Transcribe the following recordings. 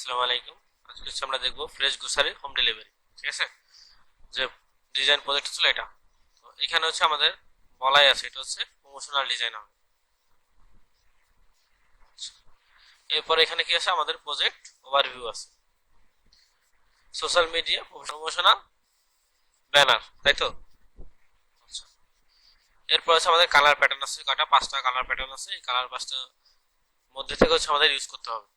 আসসালামু আলাইকুম। আজকে আমরা দেখব ফ্রেশ গ্রোসারি হোম ডেলিভারি। ঠিক আছে, যে ডিজাইন প্রজেক্ট ছিল এটা। তো এখানে আমাদের বলাই আছে, এটা প্রমোশনাল ডিজাইন হবে। এরপর এখানে কি আছে, আমাদের প্রজেক্ট ওভারভিউ আছে, সোশ্যাল মিডিয়া প্রমোশনাল ব্যানার, তাই তো? আচ্ছা, এরপর আমাদের কালার প্যাটার্ন আছে, কয়টা 5টা কালার প্যাটার্ন আছে। এই কালার 5টা মধ্যে থেকে আমাদের ইউজ করতে হবে।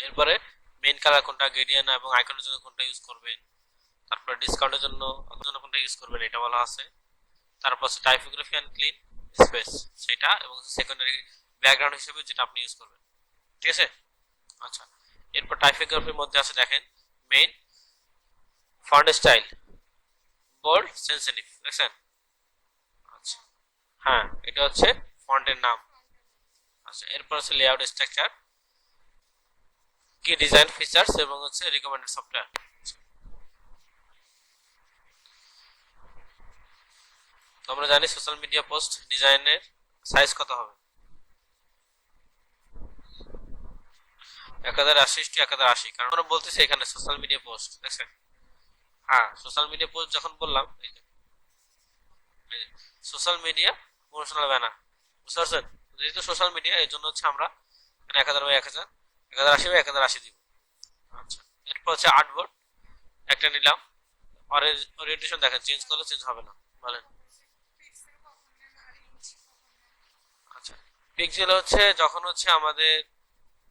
এরপরে মেইন কালার কোনটা, গ্রেডিয়েন্ট এবং আইকনের জন্য কোনটা ইউজ করবেন, তারপর ডিসকাউন্টের জন্য কোনটা ইউজ করবেন এটা বলা আছে। তারপর টাইপোগ্রাফি এন্ড ক্লিন স্পেস সেটা, এবং সেকেন্ডারি ব্যাকগ্রাউন্ড হিসেবে যেটা আপনি ইউজ করবেন। ঠিক আছে। আচ্ছা, এরপর টাইপোগ্রাফির মধ্যে আছে দেখেন main font style, bold, sensitive, দেখছেন? আচ্ছা, হ্যাঁ, এটা ফন্টের নাম। আচ্ছা, এরপর লেআউট স্ট্রাকচার, কি ডিজাইন ফিচার্স এবং রিকমেন্ডেড সফটওয়্যার। তো আমরা জানি সোশ্যাল মিডিয়া পোস্ট ডিজাইনের সাইজ কত হবে, 1080x1080, কারণ আমরা বলতেছি এখানে সোশ্যাল মিডিয়া পোস্ট, দেখছেন? হ্যাঁ, সোশ্যাল মিডিয়া পোস্ট যখন বললাম, এই যে সোশ্যাল মিডিয়া প্রমোশনাল ব্যানার, বুঝতে পারছেন? যেহেতু সোশ্যাল মিডিয়া, এই জন্য আমরা 1000x1000, 1080x1080 দিব। আচ্ছা, এরপর আর্টবোর্ড একটা নিলাম। ওরিয়েন্টেশন দেখেন, চেঞ্জ করলে চেঞ্জ হবে না, বলেন? আচ্ছা, পিক্সেল যখন আমাদের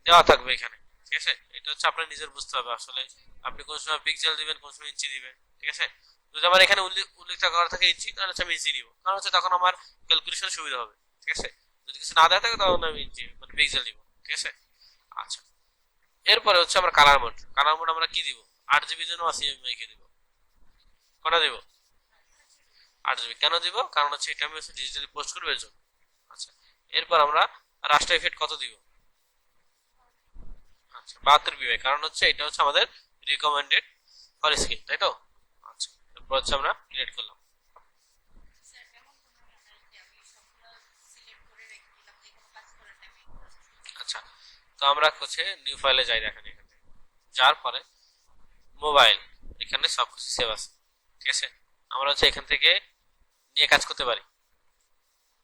দেওয়া থাকবে এখানে, ঠিক আছে? এটা আপনার নিজের বুঝতে হবে আসলে আপনি কোন সময় পিক্সেল দিবেন, কোন সময় ইঞ্চি দিবেন। ঠিক আছে, যদি আমার এখানে উল্লেখ করা থাকে ইঞ্চি, তাহলে আমি ইঞ্চি নিব, কারণ তখন আমার ক্যালকুলেশনে সুবিধা হবে। ঠিক আছে, যদি কিছু না দেওয়া থাকে তখন আমি ইঞ্চি মানে পিক্সেল নিব। ঠিক আছে। আচ্ছা, এরপরে আমরা কালার মোড। কালার মোড আমরা কি দিব? 8 জিবি জন্য সিএমএই কে দিব, কোনটা দিব? 8 জিবি। কেন দিব? কারণ এটা আমি ডিজিটালি পোস্ট করব এর জন্য। আচ্ছা, এরপর আমরা রাস্টার ইফেক্ট কত দিব? আচ্ছা, 72 বিবাই, কারণ এটা আমাদের রিকমেন্ডেড ফর স্ক্রিন, তাই তো? আচ্ছা, এরপর আমরা ক্রিয়েট করলাম। আচ্ছা, তো আমরা নিউ ফাইলে যাই, দেখেন এখানে যার পরে মোবাইল, এখানে সবকিছু সেভ আছে। ঠিক আছে, আমরা এখান থেকে নিয়ে কাজ করতে পারি।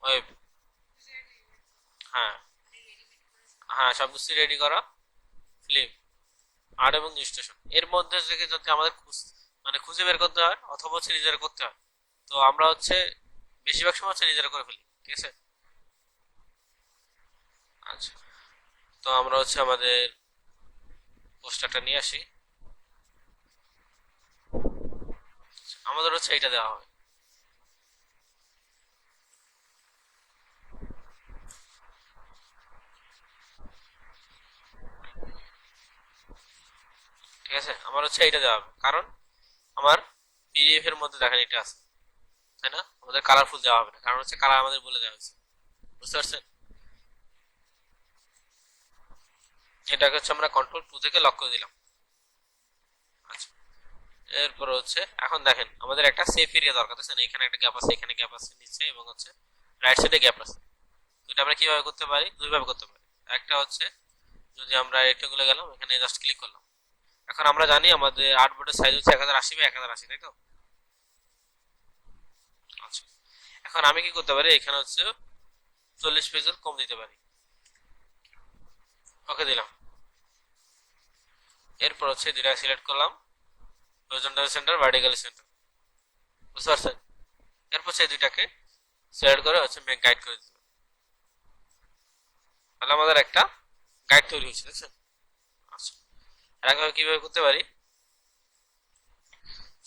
ওয়েব, হ্যাঁ হ্যাঁ, সবকিছু রেডি করা, ফিল্ম, আর্ট এবং স্টেশন, এর মধ্যে থেকে যদি আমাদের খুঁজে বের করতে হয় অথবা নিজেরা করতে হয়, তো আমরা বেশিরভাগ সময় নিজেরা করে ফেলি। ঠিক আছে। আচ্ছা, তো আমরা আমাদের পোস্টারটা নিয়ে আসি। আমাদের এইটা দেওয়া হবে। ঠিক আছে, আমার এইটা দেওয়া হবে, কারণ আমার পিডিএফ এর মধ্যে দেখেন এটা আছে, তাই না? আমাদের কালারফুল দেওয়া হবে না, কারণ কালার আমাদের বলে দেওয়া হয়েছে। বুঝতে পারছেন? এটাকে আমরা কন্ট্রোল 2 থেকে লক করে দিলাম। আচ্ছা, এরপর এখন দেখেন আমাদের একটা সেফ এরিয়া দরকার আছে না, এখানে একটা গ্যাপ আছে, এখানে গ্যাপ আছে নিচে, এবং রাইট সাইডে গ্যাপ আছে। তো এটা আমরা কিভাবে করতে পারি? দুইভাবে করতে পারি। একটা যদি আমরা রেক্টেঙ্গলে গেলাম, এখানে জাস্ট ক্লিক করলাম। এখন আমরা জানি আমাদের আর্টবোর্ডের সাইজ 1080x1080, তাই তো? আচ্ছা, এখন আমি কি করতে পারি? এখানে 40 পিক্সেল কম দিতে পারি। ওকে দিলাম। এরপর দুইটা সিলেক্ট করলাম, হরিজন্টাল সেন্টার, ভার্টিক্যাল সেন্টার। বুঝতে পারছেন? এরপর দুইটাকে সিলেক্ট করে মেক গাইড করে দিতে, তাহলে আমাদের একটা গাইড তৈরি হয়েছে, দেখছেন? আচ্ছা, আর কিভাবে করতে পারি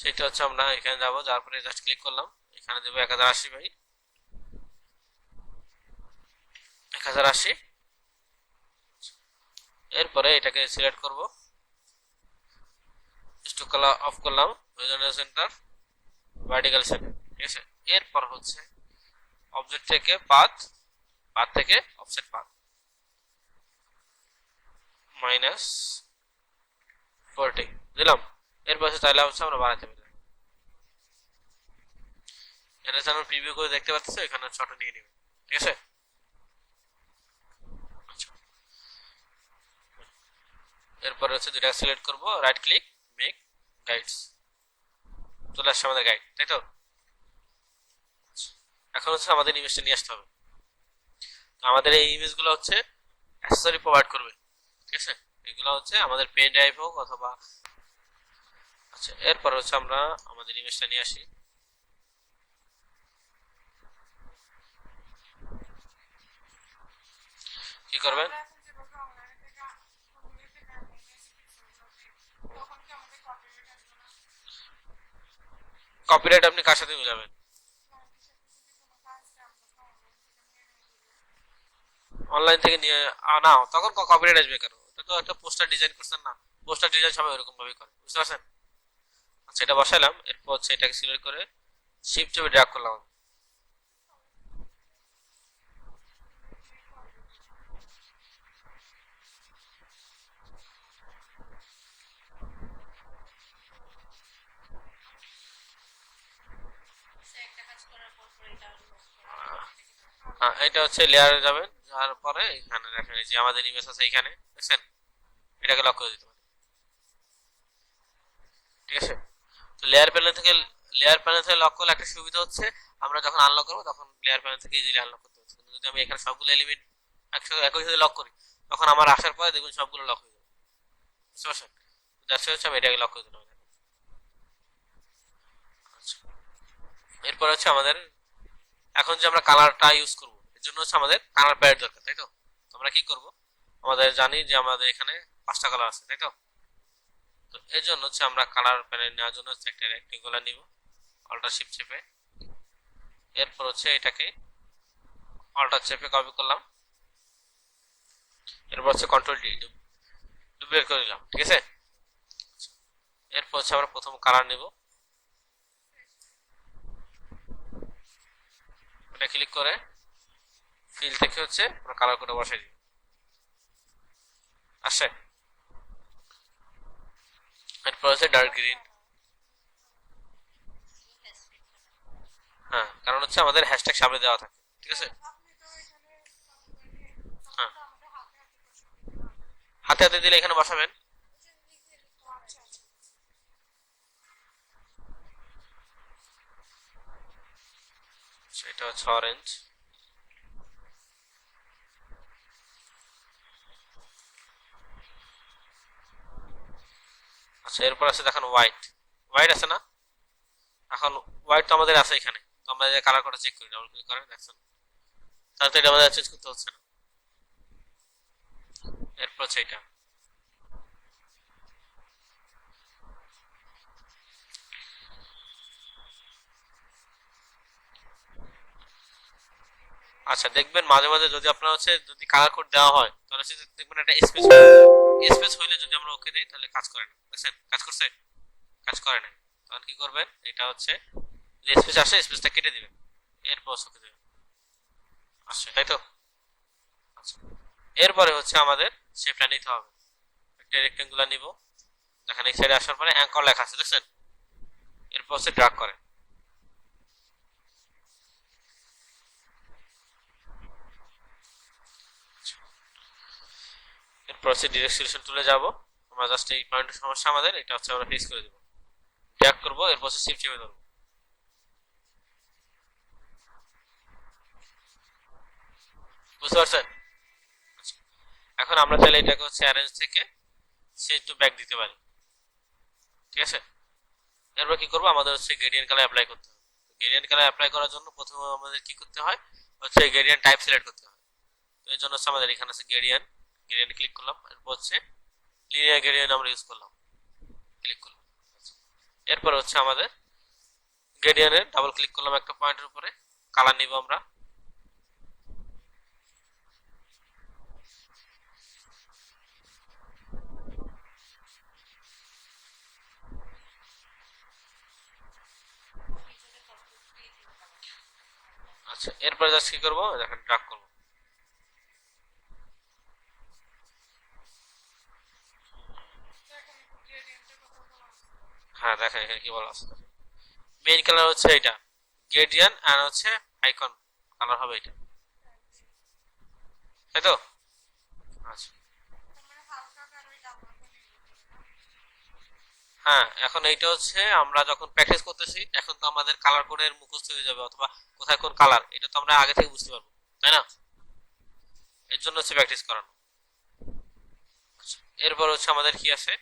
সেটা আমরা এখানে যাবো, যাওয়ার পরে জাস্ট ক্লিক করলাম, এখানে দেবো 1080x1080। এরপরে এটাকে সিলেক্ট করব, স্টক কালার অফ করলাম, হরিজন্টাল সেন্টার, ভার্টিক্যাল সেন্টার। ঠিক আছে, এরপর অবজেক্ট থেকে পাথ, পাথ থেকে অফসেট পাথ -40 দিলাম। এরপর চাইলে আমরা বাড়াতে পারি। এটা আমরা প্রিভিউ করে দেখতে পাচ্ছি, এখানে ছোট নিয়ে নিবে। ঠিক আছে। আচ্ছা, এরপরে হচ্ছে দুইটা সিলেক্ট করব, রাইট ক্লিক, মেক গাইডস, চলে আসছে আমাদের গাইড, তাই তো? এখন হচ্ছে আমাদের ইমেজটা নিয়ে আসতে হবে। তো আমাদের এই ইমেজগুলো হচ্ছে অ্যাক্সেসরি প্রোভাইড করবে, ঠিক আছে? এগুলো হচ্ছে আমাদের পেন ড্রাইভ হোক অথবা, আচ্ছা এরপর হচ্ছে আমরা আমাদের ইমেজটা নিয়ে আসি। কি করবেন? কপিরাইট আপনি কার সাথে মিলাবেন? অনলাইন থেকে নিয়ে না, তখন কপিরাইট আসবে কেন? এটা তো একটা পোস্টার ডিজাইন করছেন না, পোস্টার ডিজাইন সবাই এরকম ভাবে করে, বুঝতে পারছেন? আচ্ছা এটা বসাইলাম, এরপর হচ্ছে এটাকে সিলেক্ট করে শিফট চেপে ড্র্যাগ করলাম। হ্যাঁ এটা হচ্ছে লেয়ারে যাবেন, যাওয়ার পরে এখানে দেখেন যে আমাদের ইমেজ আছে এখানে, দেখছেন? এটাকে লক করে দিতে পারেন, ঠিক আছে? তো লেয়ার প্যানেল থেকে লক করলে একটা সুবিধা হচ্ছে, আমরা যখন আনলক করবো তখন লেয়ার প্যানেল থেকে ইজিলি আনলক করতে পারছি। কিন্তু যদি আমি এখানে সবগুলো এলিমেন্ট একসাথে একই সাথে লক করি, তখন আমার আসার পরে দেখবেন সবগুলো লক হয়ে যাবে, বুঝতে পারছেন? দ্যাটস হচ্ছে আমি এটাকে লক করে দিলাম। আচ্ছা এরপর হচ্ছে আমাদের এখন যে আমরা কালারটা ইউজ করব, এর জন্য হচ্ছে আমাদের কালার প্যালেট দরকার, তাই তো? তো আমরা কি করব, আমাদের জানি যে আমাদের এখানে 5টা কালার আছে, তাই তো? তো এর জন্য হচ্ছে আমরা কালার প্যালেট নেওয়ার জন্য হচ্ছে একটা রেক্টেঙ্গুলার নিব, অল্টার শিফট চেপে, এরপর হচ্ছে এটাকে অল্টার চেপে কপি করলাম, এরপর হচ্ছে কন্ট্রোল ডি ডুপ্লিকেট করে দিলাম, ঠিক আছে? এরপর হচ্ছে আমরা প্রথম কালার নিব, এটা ক্লিক করে ফিল থেকে হচ্ছে আমরা কালার করে বসাই দিব, আসছে? এরপর হচ্ছে ডার্ক গ্রিন, হ্যাঁ কারণ হচ্ছে আমাদের হ্যাশট্যাগ সামনে দেওয়া থাকে, ঠিক আছে? হ্যাঁ হাতে হাতে দিলে এখানে বসাবেন। সেটা হচ্ছে অরেঞ্জ, আচ্ছা এরপর আছে দেখেন হোয়াইট, হোয়াইট আছে না? এখন হোয়াইট তো আমাদের আছে এখানে, তো আমরা যে কালার কোডটা চেক করি, ডাবল ক্লিক করেন, দেখছেন? তাহলে তো এটা আমাদের চেঞ্জ করতে হচ্ছে না। এরপর হচ্ছে এটা, আচ্ছা দেখবেন মাঝে মাঝে যদি আপনার হচ্ছে যদি কালার কোড দেওয়া হয় তাহলে হচ্ছে দেখবেন একটা স্পেস, স্পেস হইলে যদি আমরা ওকে দিই তাহলে কাজ করে না, দেখছেন? কাজ করছে? কাজ করে না। তখন কি করবেন, এটা হচ্ছে যে স্পেস আসে স্পেসটা কেটে দিবেন, এরপর ওকে দিবেন, আসছে তাই তো? আচ্ছা এরপরে হচ্ছে আমাদের শেপটা নিতে হবে, একটা রেক্টেঙ্গুলার নিব, দেখেন এই সাইডে আসার পরে অ্যাঙ্কর লেখা আছে, দেখছেন? এরপর হচ্ছে ড্রাগ করেন, এরপর হচ্ছে ডিরেক্ট সিলেকশন টুলে যাব, আমরা জাস্ট এই পয়েন্টের সমস্যা আমাদের এটা হচ্ছে আমরা ফিক্স করে দেব, ড্র্যাগ করব, এরপর হচ্ছে শিফট চেপে ধরব, বুঝতে পারছেন? আচ্ছা, এখন আমরা চাইলে এটাকে হচ্ছে অ্যারেঞ্জ থেকে চেঞ্জ টু ব্যাক দিতে পারি, ঠিক আছে? এরপর কি করব, আমাদের হচ্ছে গ্রেডিয়েন্ট কালার অ্যাপ্লাই করতে হবে। গ্রেডিয়েন্ট কালার অ্যাপ্লাই করার জন্য প্রথমে আমাদের কি করতে হয়, হচ্ছে গ্রেডিয়েন্ট টাইপ সিলেক্ট করতে হয়। তো এর জন্য হচ্ছে আমাদের এখানে আছে গ্রেডিয়েন্ট, গ্রেডিয়েন্ট ক্লিক করলাম, এরপর হচ্ছে লিনিয়ার গ্রেডিয়েন্ট আমরা ইউজ করলাম, ক্লিক করলাম। আচ্ছা, এরপর হচ্ছে আমাদের গ্রেডিয়েন্টে ডাবল ক্লিক করলাম একটা পয়েন্টের উপরে, কালার নিব আমরা, আচ্ছা এরপর জাস্ট কি করব, দেখেন ড্রাগ করব, হ্যাঁ দেখেন এখানে কি বলা আছে, মেইন কালার হচ্ছে এটা গ্রেডিয়েন্ট আর হচ্ছে আইকন কালার হবে এটা, তাই তো? আচ্ছা হ্যাঁ, এখন এইটা হচ্ছে আমরা যখন প্র্যাকটিস করতেছি এখন তো আমাদের কালার কোডের মুখস্থ হয়ে যাবে, অথবা কোথায় কোন কালার এটা তো আমরা আগে থেকে বুঝতে পারবো, তাই না? এর জন্য হচ্ছে প্র্যাকটিস করানো। আচ্ছা, এরপর হচ্ছে আমাদের কি আছে,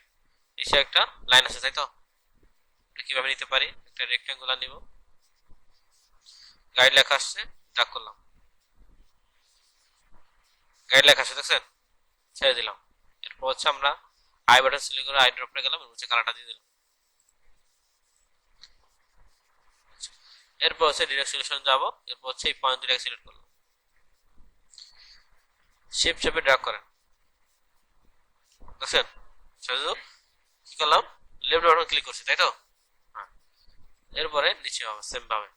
এসে একটা লাইন আছে, তাই তো? এটা কিভাবে নিতে পারি, একটা রেক্ট্যাঙ্গুলার নিব, গাইড লেখা আসছে, ড্র্যাগ করলাম, গাইড লেখা আসছে, দেখছেন? ছেড়ে দিলাম। এরপর হচ্ছে আমরা আই বাটন সিলেক্ট করে আই ড্রপে গেলাম, এর হচ্ছে কালারটা দিয়ে দিলাম। এরপর হচ্ছে ডিরেক্ট সলিউশন যাব, এরপর হচ্ছে এই পয়েন্ট দুটাকে সিলেক্ট করলাম, শিফট চেপে ড্র্যাগ করেন, দেখছেন? শুধু কি করলাম, লেফট বাটন ক্লিক করছি, তাই তো? হ্যাঁ, এরপরে নিচে হবে সেম ভাবে।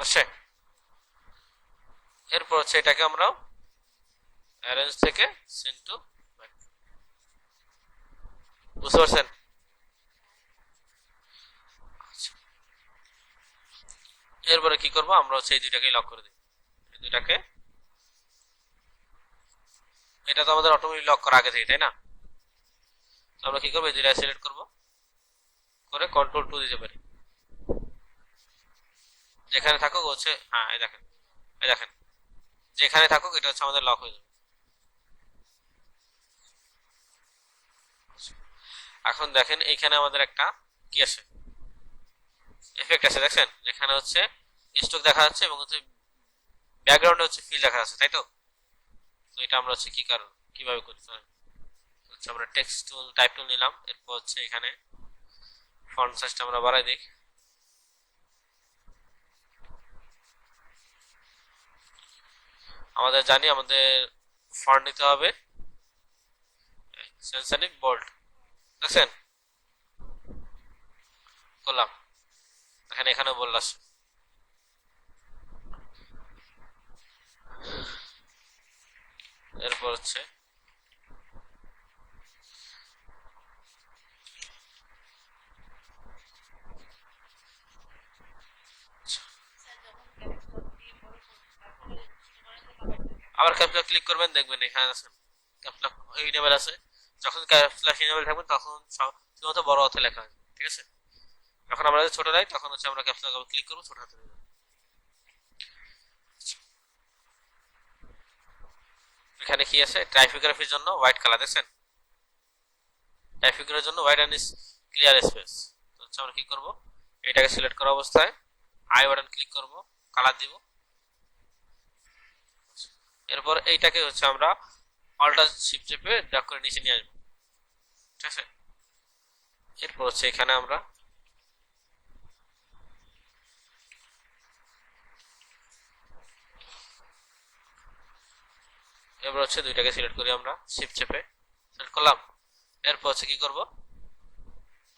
আসছে। এরপর হচ্ছে এটাকে আমরা অ্যারেঞ্জ থেকে সেন্ড টু ব্যাক, বুঝতে পারছেন? আচ্ছা, এরপরে কি করব, আমরা হচ্ছে এই দুইটাকে লক করে দিই, এই দুইটাকে, এটা তো আমাদের অটোমেটিক লক করা আগে থেকে, তাই না? তো আমরা কি করব, এই দুইটা সিলেক্ট করব, করে কন্ট্রোল টু দিতে পারি, যেখানে থাকুক হচ্ছে, হ্যাঁ এই দেখেন, এই দেখেন, যেখানে থাকুক এটা হচ্ছে আমাদের লক হয়ে যাবে। এখন দেখেন এইখানে আমাদের একটা কি আছে, এফেক্ট আছে, দেখছেন? যেখানে হচ্ছে স্ট্রোক দেখা যাচ্ছে এবং হচ্ছে ব্যাকগ্রাউন্ডে হচ্ছে ফিল দেখা যাচ্ছে, তাই তো? তো এটা আমরা হচ্ছে কি কারণ কিভাবে করতে পারি, হচ্ছে আমরা টেক্সট টুল টাইপ টুল নিলাম, এরপর হচ্ছে এখানে ফন্ট সাইজটা আমরা বাড়াই দিই, আমাদের জানি আমাদের ফন্ট নিতে হবে সেন্সানিক বোল্ড, দেখছেন? করলাম, এখানে এখানে বললাম। এরপর হচ্ছে আবার ক্যাপচা ক্লিক করবেন, দেখবেন এখানে আছেন ক্যাপচা ইনেবল আছে, যখন ক্যাপচা ইনেবল থাকবে তখন শুধুমাত্র বড় হাতে লেখা হয়, ঠিক আছে? যখন আমরা ছোট রাই তখন হচ্ছে আমরা ক্যাপচা ক্লিক করবো, ছোট হাতে দেবো। এখানে কি আছে, টাইপোগ্রাফির জন্য হোয়াইট কালার, দেখছেন? টাইপোগ্রাফির জন্য হোয়াইট এন্ড ক্লিয়ার স্পেস, তো হচ্ছে আমরা কি করব, এটাকে সিলেক্ট করা অবস্থায় আই বাটন ক্লিক করব, কালার দিব, এরপর এইটাকে হচ্ছে আমরা অল্টার শিফট চেপে ড্র্যাগ করে নিচে নিয়ে আসবো, ঠিক আছে? এরপর হচ্ছে এখানে আমরা এবার হচ্ছে দুইটাকে সিলেক্ট করি, আমরা শিফট চেপে সিলেক্ট করলাম, এরপর হচ্ছে কি করব,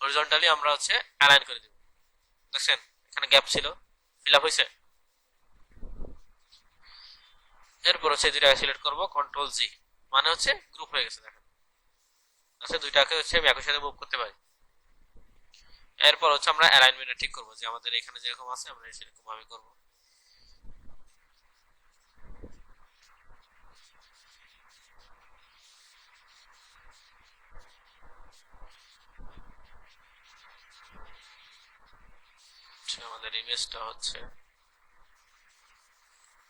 হরিজন্টালি আমরা হচ্ছে অ্যালাইন করে দিব, দেখছেন? এখানে গ্যাপ ছিল, ফিল আপ হয়েছে। এরপর হচ্ছে দুইটাকে সিলেক্ট করব, কন্ট্রোল জি, মানে হচ্ছে গ্রুপ হয়ে গেছে, দেখেন? আচ্ছা, দুইটাকে হচ্ছে আমি একই সাথে মুভ করতে পারি। এরপর হচ্ছে আমরা অ্যালাইনমেন্টটা ঠিক করব, যে আমাদের এখানে যেরকম আছে আমরা সেরকম ভাবে করব। আমাদের ইমেজটা হচ্ছে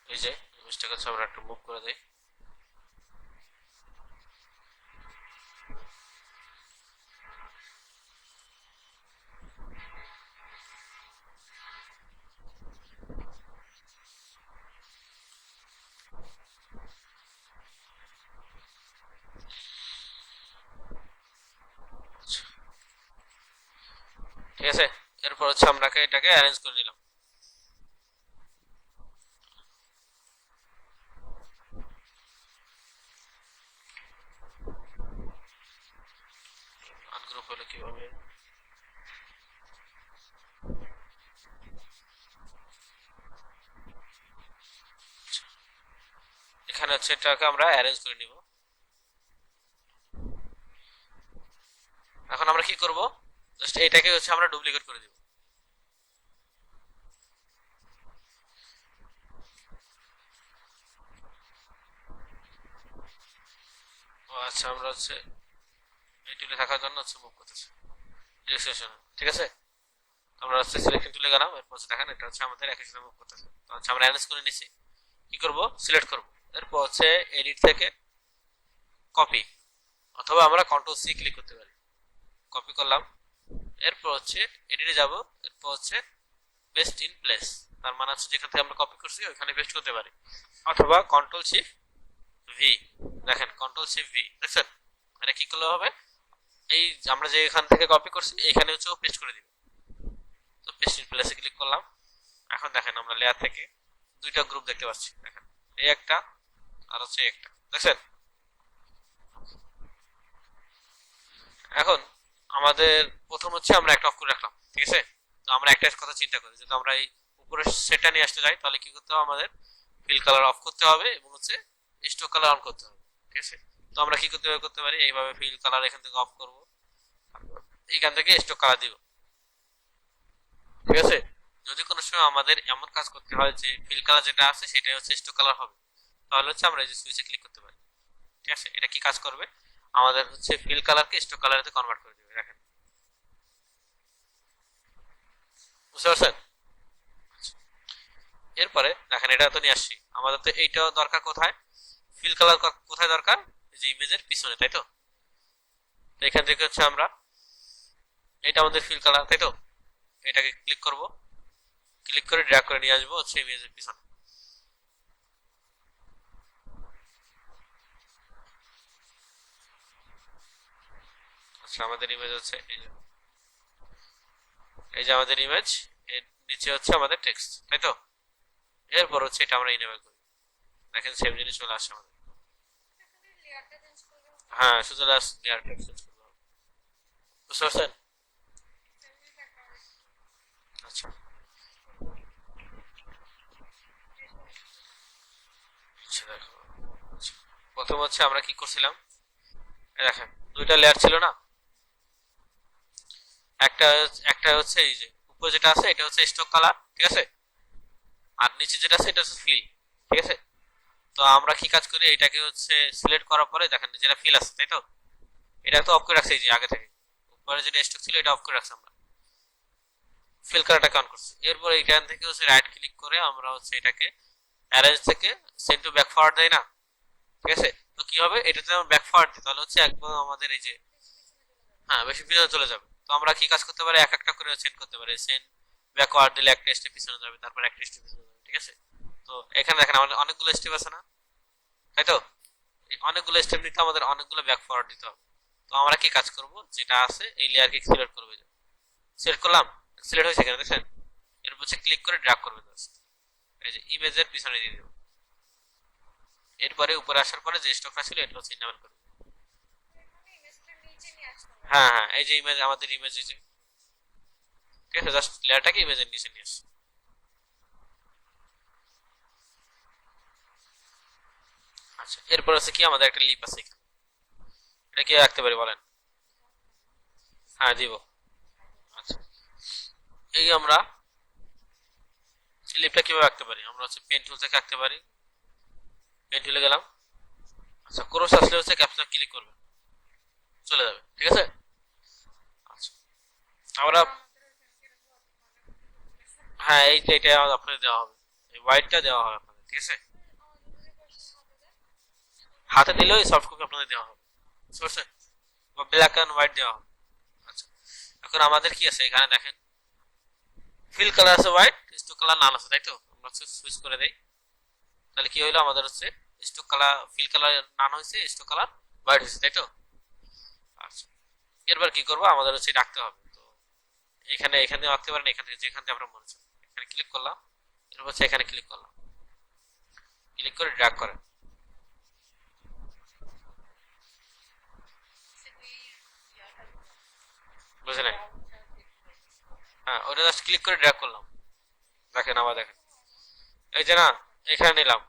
এই যে ইমেজটাকে হচ্ছে আমরা একটু মুভ করে দেই, ঠিক আছে? এরপর হচ্ছে আমরা এটাকে অ্যারেঞ্জ করে নিলাম, আনগ্রুপ হলে কিভাবে, এখানে হচ্ছে এটাকে আমরা অ্যারেঞ্জ করে নিব। এখন আমরা কি করব, জাস্ট এটাকে হচ্ছে আমরা ডুপ্লিকেট করে দিব, আচ্ছা আমরা হচ্ছে এই টুলে থাকার জন্য হচ্ছে মুভ করতেছি রেজিস্ট্রেশন, ঠিক আছে। আমরা হচ্ছে সিলেকশন টুলে গেলাম, এরপর হচ্ছে দেখেন এটা হচ্ছে আমাদের একই সাথে মুভ করতেছে। তো হচ্ছে আমরা অ্যারেঞ্জ করে নিছি, কি করব সিলেক্ট করব, এরপর হচ্ছে এডিট থেকে কপি, অথবা আমরা কন্ট্রোল সি ক্লিক করতে পারি। কপি করলাম, এরপর হচ্ছে এডিটে যাব, এরপর হচ্ছে পেস্ট ইন প্লেস, তার মানে হচ্ছে যেখান থেকে আমরা কপি করছি ওইখানে পেস্ট করতে পারি, অথবা কন্ট্রোল শিফট ভি। দেখেন কন্ট্রোল শিফট ভি, দেখছেন এটা কি করলে হবে, এই আমরা যে এখান থেকে কপি করছি এইখানে হচ্ছে পেস্ট করে দিব। তো পেস্ট ইন প্লেসে ক্লিক করলাম। এখন দেখেন আমরা লেয়ার থেকে দুইটা গ্রুপ দেখতে পাচ্ছি, দেখেন এই একটা আর হচ্ছে একটা, দেখছেন। এখন আমাদের প্রথম হচ্ছে আমরা একটা অফ করে রাখলাম, ঠিক আছে। তো আমরা একটা কথা চিন্তা করি, যদি আমরা এই উপরে সেটটা নিয়ে আসতে যাই তাহলে কি করতে হবে, আমাদের ফিল কালার অফ করতে হবে এবং হচ্ছে স্টক কালার অন করতে হবে, ঠিক আছে। তো আমরা কি করতে পারি, এইভাবে ফিল কালার এখান থেকে অফ করব, এখান থেকে স্টক কালার দিব, ঠিক আছে। যদি কোনো সময় আমাদের এমন কাজ করতে হয় যে ফিল কালার যেটা আছে সেটাই হচ্ছে স্টক কালার হবে, তাহলে হচ্ছে আমরা এই যে সুইচে ক্লিক করতে পারি, ঠিক আছে। এটা কি কাজ করবে, আমাদের হচ্ছে ফিল কালারকে স্টক কালারে কনভার্ট করে দেবে, দেখেন বুঝতে পারছেন। এরপরে দেখেন এটা তো নিয়ে আসছি, আমাদের তো এইটাও দরকার কোথায়, ফিল কালার কোথায় দরকার, যে ইমেজের পিছনে, তাই তো। তো এখান থেকে হচ্ছে আমরা এটা আমাদের ফিল কালার, তাই তো, এটাকে ক্লিক করব, ক্লিক করে ড্র্যাগ করে নিয়ে আসবো হচ্ছে ইমেজের পিছনে। আচ্ছা আমাদের ইমেজ হচ্ছে এই যে আমাদের ইমেজ, এর নিচে হচ্ছে আমাদের টেক্সট, তাই তো। এরপর হচ্ছে এটা আমরা ইনেবল করি, দেখেন সেম জিনিস চলে আসছে আমাদের। হ্যাঁ শুধু লাস্ট লেয়ারটা চেঞ্জ করতে হবে, বুঝতে পারছেন। আচ্ছা আচ্ছা দেখো, আচ্ছা, প্রথম হচ্ছে আমরা কি করছিলাম, এই দেখেন দুইটা লেয়ার ছিল না, একটা একটা হচ্ছে এই যে উপরে যেটা আছে এটা হচ্ছে স্টক কালার, ঠিক আছে, আর নিচে যেটা আছে এটা হচ্ছে ফিল, ঠিক আছে। তো আমরা কি কাজ করি, এটাকে হচ্ছে সিলেক্ট করার পরে দেখেন যেটা ফিল আছে, তাই তো, এটা তো অফ করে রাখছি, এই যে আগে থেকে উপরে যেটা স্টক ছিল এটা অফ করে রাখছি, আমরা ফিল কালারটাকে অন করছি। এরপর এইখান থেকে হচ্ছে রাইট ক্লিক করে আমরা হচ্ছে এটাকে অ্যারেঞ্জ থেকে সেন্ড টু ব্যাক ফরওয়ার্ড দেই না, ঠিক আছে। তো কি হবে, এটাতে আমরা ব্যাক ফরওয়ার্ড দিই তাহলে হচ্ছে একদম আমাদের এই যে, হ্যাঁ বেশি পিছনে চলে যাবে। তো আমরা কি কাজ করতে পারি, এক একটা করে সেন্ড করতে পারি, সেন্ড ব্যাকওয়ার্ড দিলে একটা স্টেপ পিছনে যাবে, তারপর একটা স্টেপ পিছনে যাবে, ঠিক আছে। তো এখানে দেখেন আমাদের অনেকগুলো স্টেপ আছে না, তাই তো, এই অনেকগুলো স্টেপ নিতে আমাদের অনেকগুলো ব্যাক ফরওয়ার্ড দিতে হবে। তো আমরা কি কাজ করব, যেটা আছে এই লেয়ারকে সিলেক্ট করবে, সিলেক্ট করলাম, সিলেক্ট হয়েছে এখানে দেখেন, এর উপরে ক্লিক করে ড্র্যাগ করবে জাস্ট, এই যে ইমেজের পিছনে দিয়ে দেব। এরপরে উপরে আসার পরে যে স্টকটা ছিল এটা হচ্ছে ইনেবল করবে। হ্যাঁ হ্যাঁ এই যে ইমেজ, আমাদের ইমেজ এই যে, ঠিক আছে, জাস্ট লেয়ারটাকে ইমেজের নিচে নিয়ে আসছে। আচ্ছা এরপর আছে কি, আমাদের একটা লিপ আছে এখানে, এটা কি রাখতে পারি বলেন। হ্যাঁ দিব। আচ্ছা এই আমরা লিপটা কিভাবে রাখতে পারি, আমরা হচ্ছে পেন টুল থেকে রাখতে পারি, পেন টুলে গেলাম, আচ্ছা ক্রস আসলে হচ্ছে ক্যাপচার ক্লিক করবে, চলে যাবে, ঠিক আছে। আচ্ছা আমরা, হ্যাঁ এই যে এটা আপনাদের দেওয়া হবে, এই হোয়াইটটা দেওয়া হবে আপনাদের, ঠিক আছে। হাতে দিলেও এই সফট কপি আপনাদের দেওয়া হবে, বুঝতে পারছেন, বা ব্ল্যাক এন্ড হোয়াইট দেওয়া হবে। আচ্ছা এখন আমাদের কি আছে এখানে দেখেন, ফিল কালার আছে হোয়াইট, স্টোক কালার নাল আছে, তাই তো। আমরা সুইচ করে দেই, তাহলে কি হইলো, আমাদের হচ্ছে স্টোক কালার ফিল কালার নান হয়েছে, স্টোক কালার হোয়াইট হয়েছে, তাই তো। আচ্ছা এরপর কি করবো, আমাদের হচ্ছে রাখতে হবে, তো এখানে এখানে রাখতে পারেন, এখান থেকে যেখান থেকে আমরা মনে চাই, এখানে ক্লিক করলাম, এরপর হচ্ছে এখানে ক্লিক করলাম, ক্লিক করে ড্র্যাগ করেন, বুঝে নাই, হ্যাঁ ওটা জাস্ট ক্লিক করে ড্র্যাগ করলাম, দেখেন আবার দেখেন, এই যে না, এখানে নিলাম,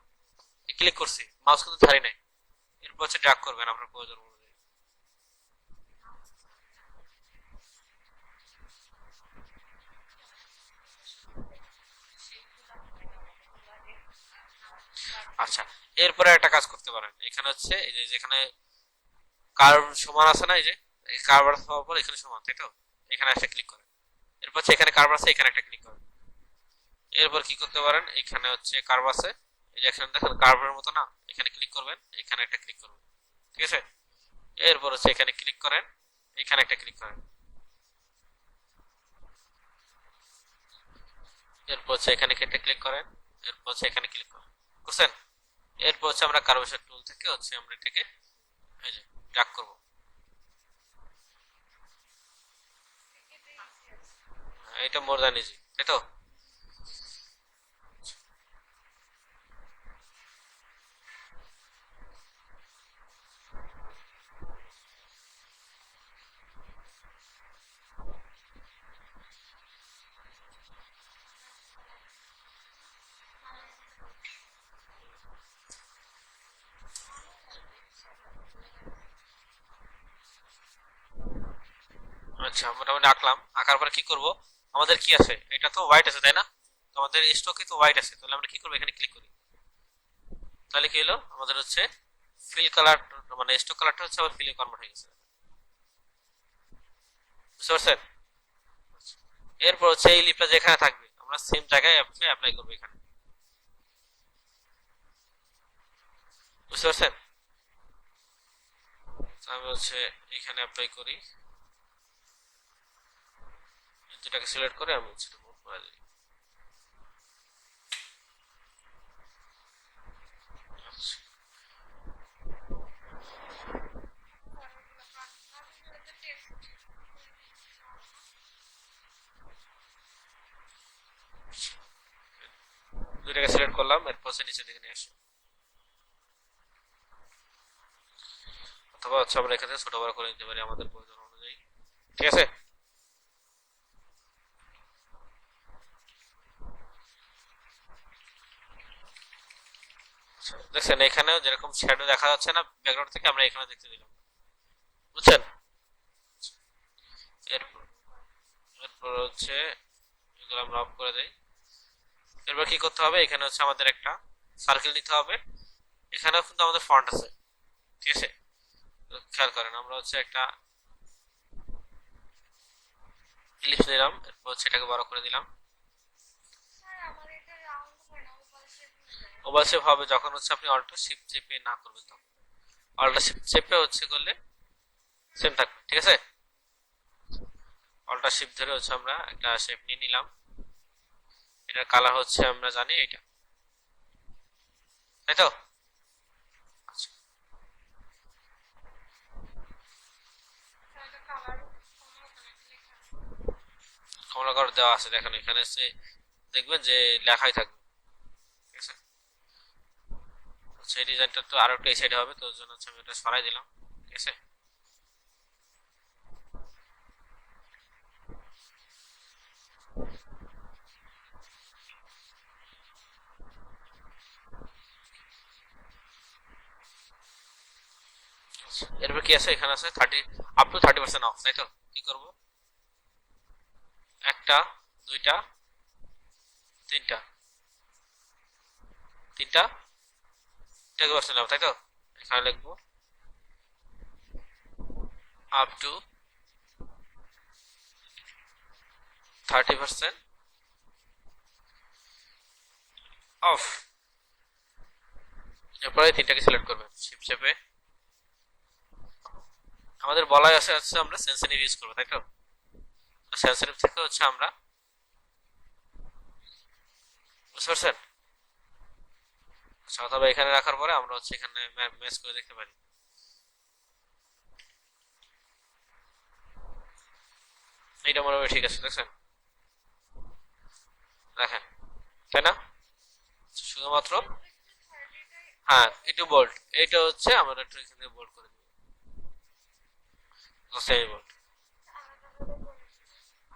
ক্লিক করছি, মাউস কিন্তু ছাড়ি নাই, এরপর হচ্ছে ড্র্যাগ করবেন আপনার প্রয়োজন অনুযায়ী। আচ্ছা এরপরে একটা কাজ করতে পারেন, এখানে হচ্ছে এই যে যেখানে কার্ভ সমান আছে না, এই যে এই কার্ভ হওয়ার পর এখানে সমান, তাই তো? এখানে একটা ক্লিক করেন। এরপর হচ্ছে এখানে কার্ভ আছে, এখানে একটা ক্লিক করেন। এরপর কি করতে পারেন, এখানে হচ্ছে কার্ভ আছে, এই যে এখানে দেখেন কার্ভের মতো না, এখানে ক্লিক করবেন, এখানে একটা ক্লিক করবেন, ঠিক আছে? এরপর হচ্ছে এখানে ক্লিক করেন, এখানে একটা ক্লিক করেন। এরপর হচ্ছে এখানে একটা ক্লিক করেন, এরপর হচ্ছে এখানে ক্লিক করেন, বুঝছেন? এরপর হচ্ছে আমরা কার্ভেশন টুল থেকে হচ্ছে আমরা এটাকে এই যে ড্র্যাগ করব। এটা মোর দ্যান ইজি, তাই তো? আচ্ছা, মোটামুটি আঁকলাম। আঁকার পরে কি করব, আমাদের কি আছে, এটা তো হোয়াইট আছে তাই না? তো আমাদের স্টকে তো হোয়াইট আছে, তাহলে আমরা কি করব, এখানে ক্লিক করি। তাহলে কি হলো, আমাদের হচ্ছে ফিল কালার, মানে স্টক কালারটা হচ্ছে আবার ফিলে কনভার্ট হয়ে গেছে, বুঝতে পারছেন? এরপর হচ্ছে এই লিপটা যেখানে থাকবে আমরা সেম জায়গায় অ্যাপ্লাই করবো এখানে, বুঝতে পারছেন? আমি হচ্ছে এখানে অ্যাপ্লাই করি, দুটাকে সিলেক্ট করে আমি হচ্ছে মুভ করে দিই। আচ্ছা, দুটাকে সিলেক্ট করলাম, এরপর হচ্ছে নিচে দিকে নিয়ে আসি, অথবা হচ্ছে আমরা এখানে ছোট বড় করে নিতে পারি আমাদের প্রয়োজন অনুযায়ী, ঠিক আছে? আচ্ছা, দেখছেন এখানেও যেরকম শ্যাডো দেখা যাচ্ছে না ব্যাকগ্রাউন্ড থেকে, আমরা এখানে দেখতে দিলাম, বুঝছেন? এরপর এরপর হচ্ছে এগুলো আমরা অফ করে দেই। এরপর কি করতে হবে, এখানে হচ্ছে আমাদের একটা সার্কেল নিতে হবে, এখানেও কিন্তু আমাদের ফন্ট আছে, ঠিক আছে? তো খেয়াল করেন, আমরা হচ্ছে একটা ইলিপস নিলাম, এরপর হচ্ছে এটাকে বড় করে দিলাম। ওভাল শেপ হবে যখন হচ্ছে আপনি অল্টো শিফট চেপে না করবেন, তখন অল্টো শিফট চেপে হচ্ছে করলে সেম থাকবে, ঠিক আছে? অল্টো শিফট ধরে হচ্ছে আমরা একটা শেপ নিয়ে নিলাম, এটার কালার হচ্ছে আমরা জানি এটা, তাই তো? আচ্ছা, কমলা কালার দেওয়া আছে, দেখেন এখানে হচ্ছে দেখবেন যে লেখাই থাকবে, ঠিক আছে? আচ্ছা, এই ডিজাইনটা তো আরো একটু এই সাইডে হবে, তো ওর জন্য হচ্ছে আমি এটা সরাই দিলাম, ঠিক আছে? আচ্ছা, এরপর কি আছে, এখানে আছে 30% অফ, তাই তো? কি করব, একটা, দুইটা, তিনটা, তিনটা, 10% অফ, তাই তো? এখানে লিখবো আপ টু 30% অফ। এরপরে তিনটাকে সিলেক্ট করবেন, শিপ চেপে আমাদের বলাই আছে হচ্ছে আমরা সেন্সিটিভ ইউজ করবো, তাই তো? সেন্সিটিভ থেকে হচ্ছে আমরা, বুঝতে পারছেন? আচ্ছা, অথবা এখানে রাখার পরে আমরা হচ্ছে এখানে ম্যাচ করে দেখতে পারি, এইটা মোটামুটি ঠিক আছে, দেখছেন? দেখেন, তাই না? শুধুমাত্র, হ্যাঁ একটু বোল্ড, এইটা হচ্ছে আমরা একটু এখানে বোল্ড করে দিব, সেমি বোল্ড।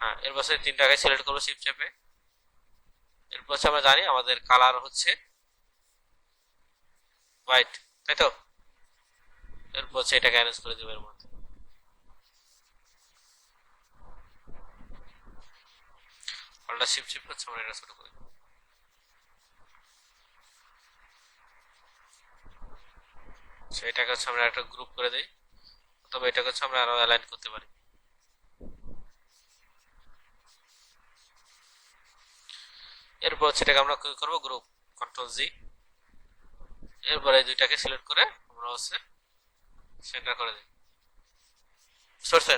হ্যাঁ, এরপর তিনটাকে সিলেক্ট করবো শিপ চেপে, এরপর হচ্ছে আমরা জানি আমাদের কালার হচ্ছে হোয়াইট, তাই তো? এরপর হচ্ছে এটাকে অ্যারেঞ্জ করে দেবো এর মধ্যে, পাল্টা শিপ চিপ হচ্ছে আমরা এটা ছোট করে দেবো। আচ্ছা, এটাকে হচ্ছে আমরা একটা গ্রুপ করে দিই, তবে এটাকে হচ্ছে আমরা আরো অ্যালাইন করতে পারি। এরপর হচ্ছে এটাকে আমরা কি করবো, গ্রুপ, কন্ট্রোল জি। এরপরে এই দুইটাকে সিলেক্ট করে আমরা হচ্ছে সেন্টার করে দিই, বুঝতে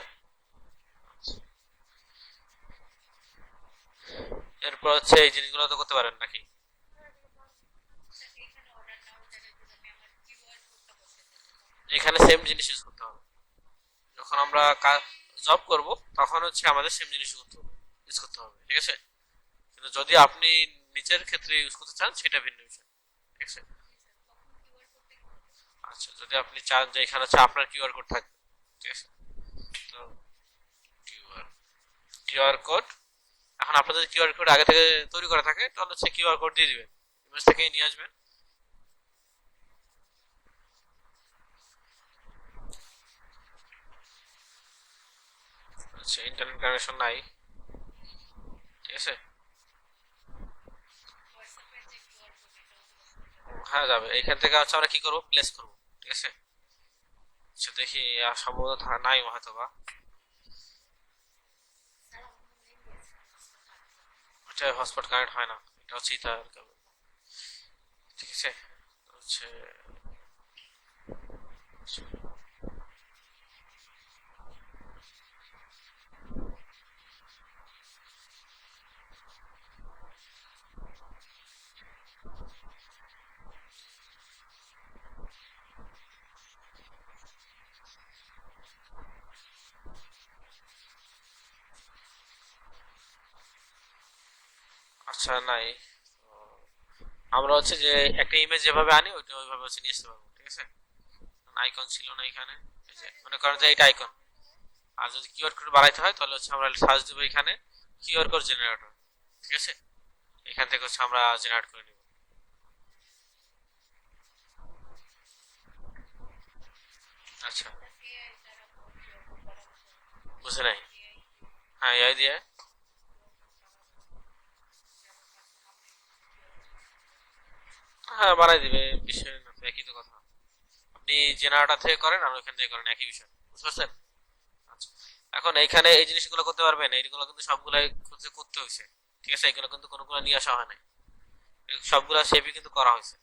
এরপর হচ্ছে এই জিনিসগুলো তো করতে পারেন নাকি? এখানে সেম জিনিস ইউজ করতে হবে। যখন আমরা জব করব তখন হচ্ছে আমাদের সেম জিনিস ইউজ করতে হবে, ঠিক আছে? কিন্তু যদি আপনি নিজের ক্ষেত্রে ইউজ করতে চান সেটা ভিন্ন বিষয়, ঠিক আছে? আচ্ছা, যদি আপনি চান যে এখানে হচ্ছে আপনার কিউআর কোড থাকবে, ঠিক আছে? তো কিউআর কিউআর কোড, এখন আপনার যদি কিউআর কোড আগে থেকে তৈরি করা থাকে তাহলে হচ্ছে কিউআর কোড দিয়ে দিবেন, ইমেজ থেকে নিয়ে আসবেন। আচ্ছা, ইন্টারনেট কানেকশন নাই, ঠিক আছে? হ্যাঁ যাবে, এইখান থেকে হচ্ছে আমরা কি করব, প্লেস করব, ঠিক আছে? আচ্ছা দেখি, সম্ভবত নাই হয়তো বা, এটা হটস্পট কানেক্ট হয় না, এটা হচ্ছে ইথার কেবল, ঠিক আছে? হচ্ছে আচ্ছা নাই। তো আমরা হচ্ছে যে একটা ইমেজ যেভাবে আনি ওইটা ওইভাবে হচ্ছে নিয়ে আসতে পারবো, ঠিক আছে? আইকন ছিল না এখানে, এই যে মনে করেন যে এটা আইকন। আর যদি কিউআর কোড বানাইতে হয় তাহলে হচ্ছে আমরা সার্চ দেবো এখানে কিউআর কোড জেনারেটর, ঠিক আছে? এখান থেকে হচ্ছে আমরা জেনারেট করে নিব। আচ্ছা, বুঝে নাই। হ্যাঁ এআই দিয়ে, হ্যাঁ বানাই দিবে, বিষয় না তো, একই তো কথা। আপনি জেনারেটর থেকে করেন আর ওইখান থেকে করেন, একই বিষয়, বুঝতে পারছেন? আচ্ছা, এখন এইখানে এই জিনিসগুলো করতে পারবেন, এইগুলো কিন্তু সবগুলাই করতে হয়েছে, ঠিক আছে? এগুলো কিন্তু কোনোগুলো নিয়ে আসা হয় নাই, সবগুলা শেপই কিন্তু করা হয়েছে।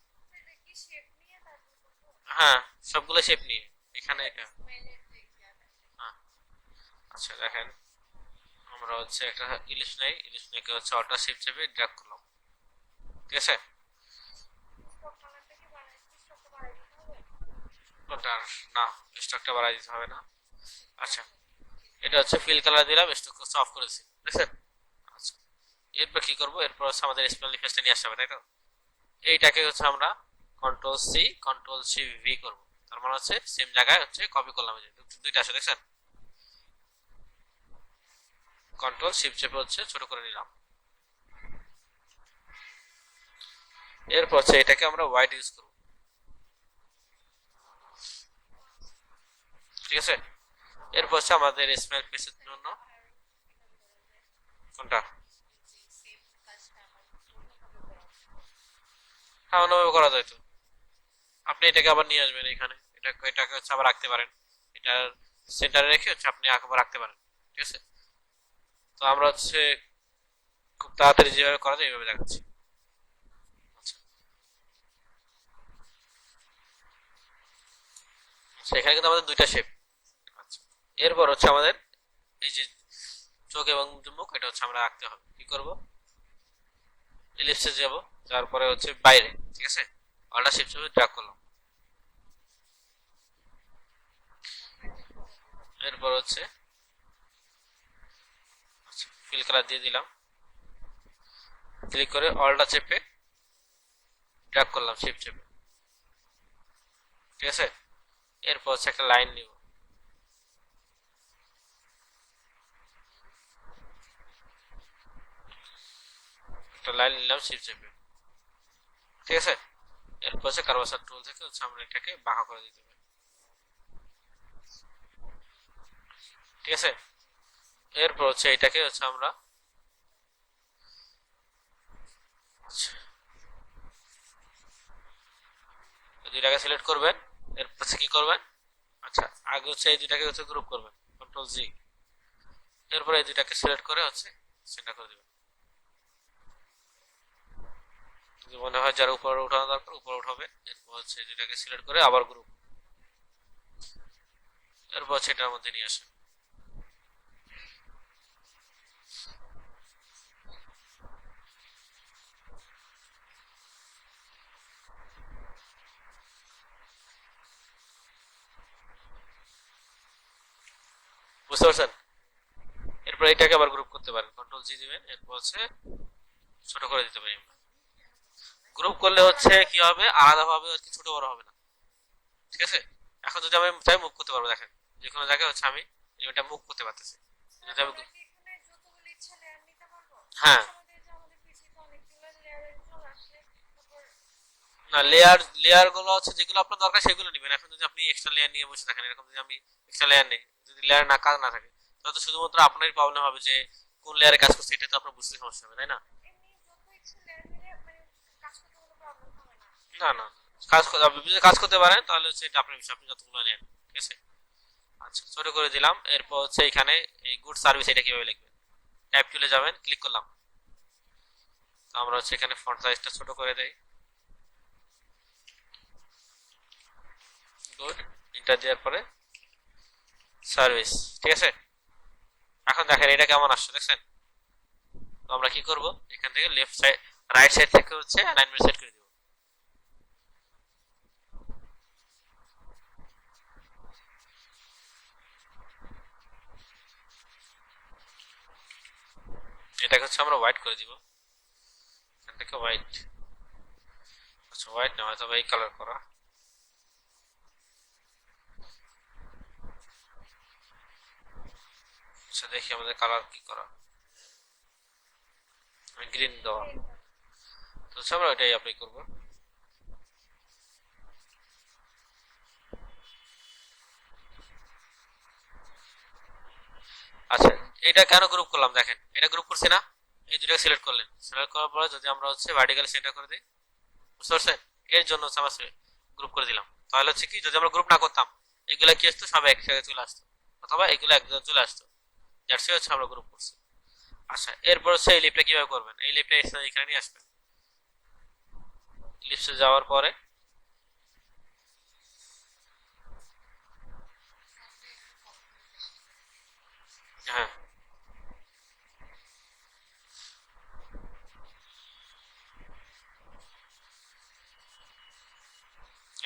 হ্যাঁ, সবগুলো শেপ নিয়ে এখানে এটা। হ্যাঁ, আচ্ছা দেখেন, আমরা হচ্ছে একটা ইলিশ নেই, ইলিশ নেকে হচ্ছে অল্টা শেপ চেপে ড্র্যাগ করলাম, ঠিক আছে? ওটার না, স্টকটা বাড়াই দিতে হবে না। আচ্ছা, এটা হচ্ছে ফিল কালার দিলাম, স্টক হচ্ছে অফ করেছি, দেখছেন? আচ্ছা, এরপর কি করবো, এরপর হচ্ছে আমাদের স্পেল রিকোয়েস্টে নিয়ে আসতে হবে, তাই তো? এইটাকে হচ্ছে আমরা control C control C V করবো, তার মানে হচ্ছে সেম জায়গায় হচ্ছে কপি করলাম, এই যে দুইটা আসে দেখছেন? কন্ট্রোল শিফট চেপে হচ্ছে ছোট করে নিলাম। এরপর হচ্ছে এটাকে আমরা হোয়াইট ইউজ করব, ঠিক আছে? এরপর হচ্ছে আমাদের স্মাইল ফেসের জন্য, কোনটা? হ্যাঁ অন্যভাবে করা যায় তো, আপনি এটাকে আবার নিয়ে আসবেন এখানে, এটাকে হচ্ছে আবার রাখতে পারেন, এটা সেন্টারে রেখে হচ্ছে আপনি আবার রাখতে পারেন, ঠিক আছে? তো আমরা হচ্ছে খুব তাড়াতাড়ি যেভাবে করা যায় এইভাবে দেখাচ্ছি। আচ্ছা, আচ্ছা, এখানে কিন্তু আমাদের দুইটা শেপ। আচ্ছা, এরপর হচ্ছে আমাদের এই যে চোখ এবং মুখ, এটা হচ্ছে আমরা আঁকতে হবে, কি করব, ইলিপসে যাব, তারপরে হচ্ছে বাইরে, ঠিক আছে? অলটা শিফট চেপে ড্র্যাগ করলাম। এরপর হচ্ছে ফিল কালার দিয়ে দিলাম, ক্লিক করে অলটা চেপে ড্র্যাগ করলাম শিফট চেপে, ঠিক আছে? এরপর হচ্ছে একটা লাইন নিব, একটা লাইন নিলাম শিফট চেপে, ঠিক আছে? এরপর হচ্ছে কার্ভাসার টুল থেকে হচ্ছে আমরা এটাকে বাঁকা করে দিতে পারি, ঠিক আছে? এরপর হচ্ছে এটাকে হচ্ছে আমরা দুইটাকে সিলেক্ট করবেন, এরপর কি করবেন, আচ্ছা, আগে হচ্ছে এই দুইটাকে হচ্ছে গ্রুপ করবেন, কন্ট্রোল জি। এরপর এই দুইটাকে সিলেক্ট করে হচ্ছে সেন্টার করে দিবেন। যদি মনে হয় যার উপরে উঠানো দরকার উপরে উঠাবে। এরপর হচ্ছে এই দুইটাকে সিলেক্ট করে আবার গ্রুপ, এরপর হচ্ছে এটার মধ্যে নিয়ে আসে। বুঝতে পারছেন? এরপর এটাকে আবার গ্রুপ করতে পারেন, কন্ট্রোল জি দিবেন, এরপর হচ্ছে ছোট করে দিতে পারি। গ্রুপ করলে হচ্ছে কি হবে, আলাদা ভাবে আর কি ছোট বড় হবে না। ঠিক আছে? এখন যদি আমি চাই মুভ করতে পারবো, দেখেন যে কোনো জায়গায় হচ্ছে আমি এটা মুভ করতে পারতেছি। যদি আমি হ্যাঁ, না লেয়ার লেয়ার গুলো হচ্ছে যেগুলো আপনার দরকার সেগুলো নেবেন। এখন যদি আপনি এক্সট্রা লেয়ার নিয়ে বসে থাকেন, এরকম যদি আমি এক্সট্রা লেয়ার নেই, যদি লেয়ার না কাজ না থাকে, তাহলে তো শুধুমাত্র আপনারই প্রবলেম হবে যে কোন লেয়ারে কাজ করছে, এটা তো আপনার বুঝতে সমস্যা হবে, তাই না? না না, আপনি যদি কাজ করতে পারেন তাহলে হচ্ছে এটা আপনার বিষয়, আপনি যতগুলো নেন। ঠিক আছে? আচ্ছা, ছোট করে দিলাম। এরপর হচ্ছে এখানে এই গুড সার্ভিস এটা কিভাবে লিখবেন, ট্যাব টুলে যাবেন, ক্লিক করলাম। তো আমরা হচ্ছে এখানে ফন্ট সাইজটা ছোট করে দেই। গুড, এটা দেওয়ার পরে সার্ভিস। ঠিক আছে? এখন দেখেন এটা কেমন আসছে, দেখছেন? তো আমরা কি করব, এখান থেকে লেফট সাইড রাইট সাইড থেকে হচ্ছে অ্যালাইনমেন্ট সেট করে দিব। এটাকে হচ্ছে আমরা হোয়াইট করে দিব, এখান থেকে হোয়াইট। আচ্ছা, হোয়াইট না, হয়তো এই কালার করা। আচ্ছা, দেখি আমাদের কালার কি করা, গ্রিন দেওয়া। তো হচ্ছে আমরা ওইটাই অ্যাপ্লাই করব। আচ্ছা, এটা কেন গ্রুপ করলাম দেখেন, এটা গ্রুপ করছি না, এই দুটাকে সিলেক্ট করলেন, সিলেক্ট করার পরে যদি আমরা হচ্ছে ভার্টিক্যালি সেন্টার করে দিই, বুঝতে পারছেন? এর জন্য হচ্ছে আমরা গ্রুপ করে দিলাম। তাহলে হচ্ছে কি, যদি আমরা গ্রুপ না করতাম এগুলা কি আসতো, সব এক জায়গায় চলে আসতো, অথবা এগুলো এক জায়গায় চলে আসতো। যার সে হচ্ছে আমরা গ্রুপ করছি। আচ্ছা, এরপর হচ্ছে এই লিপটা কিভাবে করবেন, এই লিপটা এখানে নিয়ে আসবেন। লিপসে যাওয়ার পরে হ্যাঁ,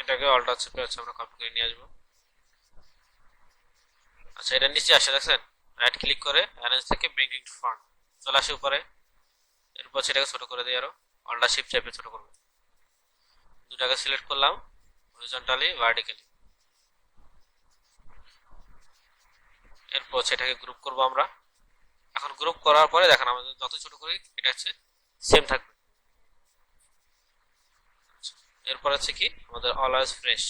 এটাকে অল্টার চেপে হচ্ছে আমরা কপি করে নিয়ে আসবো। আচ্ছা, এটা নিচে আসে দেখছেন, রাইট ক্লিক করে অ্যারেঞ্জ থেকে ব্রিং টু ফ্রন্ট চলে আসে উপরে। এরপর সেটাকে ছোট করে দিই, আরো অল্টার শিফট চেপে ছোট করবো। দুটাকে সিলেক্ট করলাম, হরিজন্টালি ভার্টিক্যালি। এরপর সেটাকে গ্রুপ করব আমরা। এখন গ্রুপ করার পরে দেখেন আমাদের যত ছোট করি এটা হচ্ছে সেম থাকবে। আচ্ছা, এরপর হচ্ছে কি আমাদের অলওয়েজ ফ্রেশ,